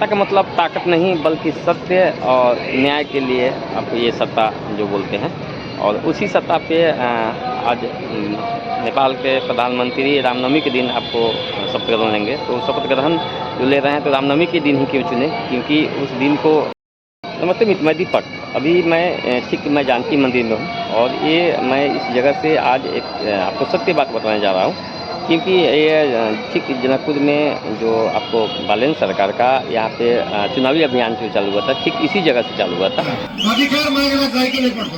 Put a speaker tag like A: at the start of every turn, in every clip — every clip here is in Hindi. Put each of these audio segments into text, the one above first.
A: सत्ता का मतलब ताकत नहीं बल्कि सत्य और न्याय के लिए आप ये सत्ता जो बोलते हैं। और उसी सत्ता पे आज नेपाल के प्रधानमंत्री रामनवमी के दिन आपको शपथ ग्रहण लेंगे। तो शपथ ग्रहण जो ले रहे हैं तो रामनवमी के दिन ही क्यों चुने, क्योंकि उस दिन को नमस्ते मित्र, मैं दीपक। अभी मैं जानकी मंदिर में हूँ और ये मैं इस जगह से आज एक आपको सत्य बात बताने जा रहा हूँ। क्योंकि ये ठीक जनकपुर में जो आपको बालेन सरकार का यहाँ पे चुनावी अभियान जो चालू हुआ था, ठीक इसी जगह से चालू हुआ था।
B: अधिकार मांगना चाहिए कि नहीं पड़ता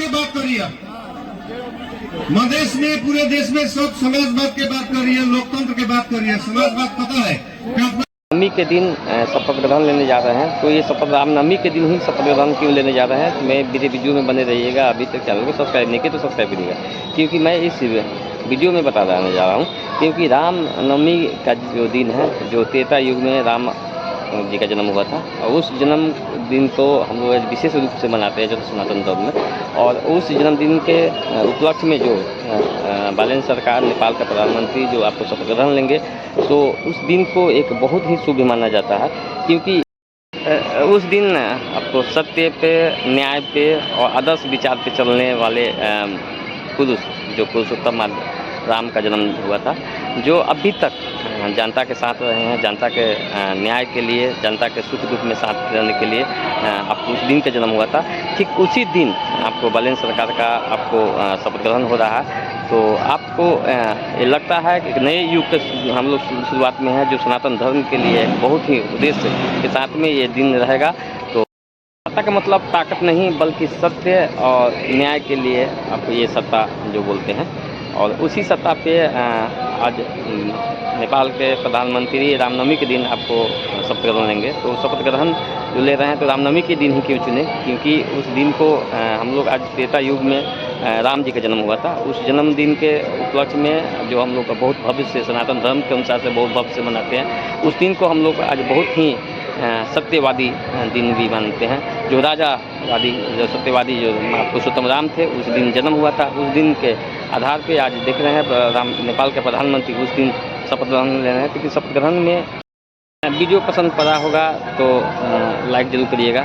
B: बात करिए। मधेश में पूरे देश में सब समाजवाद के बात कर रही है, लोकतंत्र के बात कर रही है। समाजवाद पता है
A: रामनवमी के दिन शपथ ग्रहण लेने जा रहे हैं। तो ये शपथ रामनवमी के दिन ही शपथ ग्रहण क्यों लेने जा रहे हैं, तो मैं मेरे वीडियो में बने रहिएगा। अभी तक चैनल को सब्सक्राइब नहीं किया तो सब्सक्राइब करिएगा, क्योंकि मैं इस वीडियो में बताने जा रहा हूँ। क्योंकि रामनवमी का जो दिन है, जो त्रेता युग में राम जी का जन्म हुआ था, और उस जन्मदिन को हम लोग विशेष रूप से मनाते हैं जो सनातन धर्म में। और उस जन्मदिन के उपलक्ष्य में जो बालेन सरकार नेपाल का प्रधानमंत्री जो आपको शपथ ग्रहण लेंगे, तो उस दिन को एक बहुत ही शुभ माना जाता है। क्योंकि उस दिन आपको सत्य पे, न्याय पे और आदर्श विचार पे चलने वाले पुरुष जो पुरुषोत्तम राम का जन्म हुआ था, जो अभी तक जनता के साथ रहे हैं, जनता के न्याय के लिए, जनता के सुख दुख में साथ रहने के लिए आपको उस दिन का जन्म हुआ था। ठीक उसी दिन आपको बालेन सरकार का आपको शपथ ग्रहण हो रहा है। तो आपको ये लगता है कि एक नए युग के हम लोग शुरुआत में है, जो सनातन धर्म के लिए बहुत ही उद्देश्य के साथ में ये दिन रहेगा। तो सत्ता का मतलब ताकत नहीं बल्कि सत्य और न्याय के लिए आप ये सत्ता जो बोलते हैं। और उसी सत्ता पे आज नेपाल के प्रधानमंत्री रामनवमी के दिन आपको शपथ ग्रहण लेंगे। तो शपथ ग्रहण जो ले रहे हैं तो रामनवमी के दिन ही क्यों चुने, क्योंकि उस दिन को हम लोग आज त्रेता युग में राम जी का जन्म हुआ था। उस जन्मदिन के उपलक्ष्य में जो हम लोग का बहुत भव्य से सनातन धर्म के अनुसार से बहुत भव्य से मनाते हैं, उस दिन को हम लोग आज बहुत ही सत्यवादी दिन भी मानते हैं। जो राजावादी, जो सत्यवादी जो पुरुषोत्तम राम थे, उस दिन जन्म हुआ था। उस दिन के आधार पे आज देख रहे हैं नेपाल के प्रधानमंत्री उस दिन शपथ ग्रहण ले रहे हैं। क्योंकि शपथ ग्रहण में वीडियो पसंद पड़ा होगा तो लाइक जरूर करिएगा,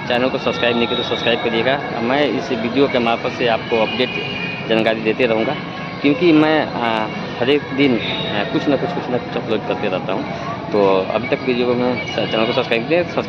A: चैनल को सब्सक्राइब नहीं किया तो सब्सक्राइब करिएगा। मैं इस वीडियो के मार्फत से आपको अपडेट जानकारी देते रहूँगा, क्योंकि मैं हर एक दिन कुछ न कुछ अपलोड करते रहता हूँ। तो अभी तक वीडियो में चैनल को सब्सक्राइब करिए।